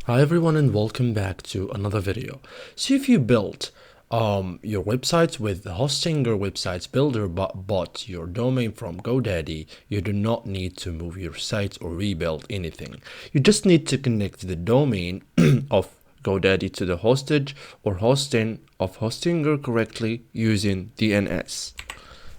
Hi everyone and welcome back to another video. So if you built your website with the Hostinger websites builder but bought your domain from GoDaddy, you do not need to move your site or rebuild anything. You just need to connect the domain of GoDaddy to the hostage or hosting of Hostinger correctly using DNS.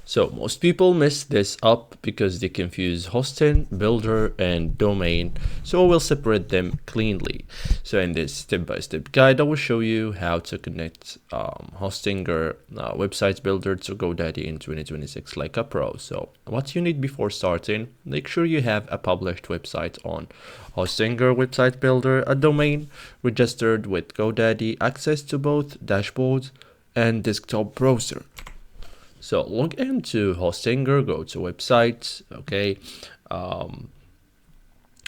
So most people mess this up because they confuse hosting, builder, and domain. So I will separate them cleanly. So in this step-by-step guide, I will show you how to connect Hostinger website builder to GoDaddy in 2026 like a pro. So what you need before starting, make sure you have a published website on Hostinger website builder, a domain registered with GoDaddy, access to both dashboard and desktop browser. So log into Hostinger, go to websites, okay,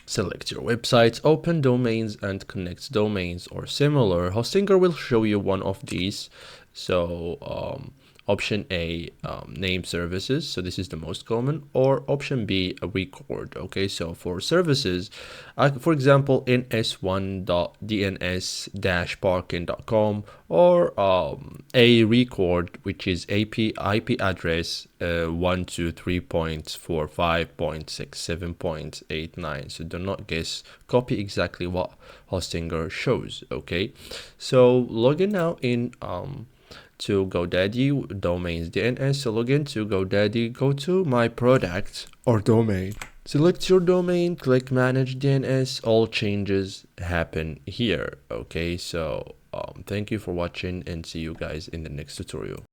select your websites, open domains and connect domains or similar. Hostinger will show you one of these. So option A, name services, so this is the most common, or option B, a record. Okay, so for services, for example, ns1.dns-parking.com, or a record, which is IP address 123.45.67.89. so do not guess, copy exactly what Hostinger shows. Okay, so log in now in to GoDaddy domains DNS. So log into GoDaddy, go to my product or domain, select your domain, click manage DNS. All changes happen here. Okay, so thank you for watching and see you guys in the next tutorial.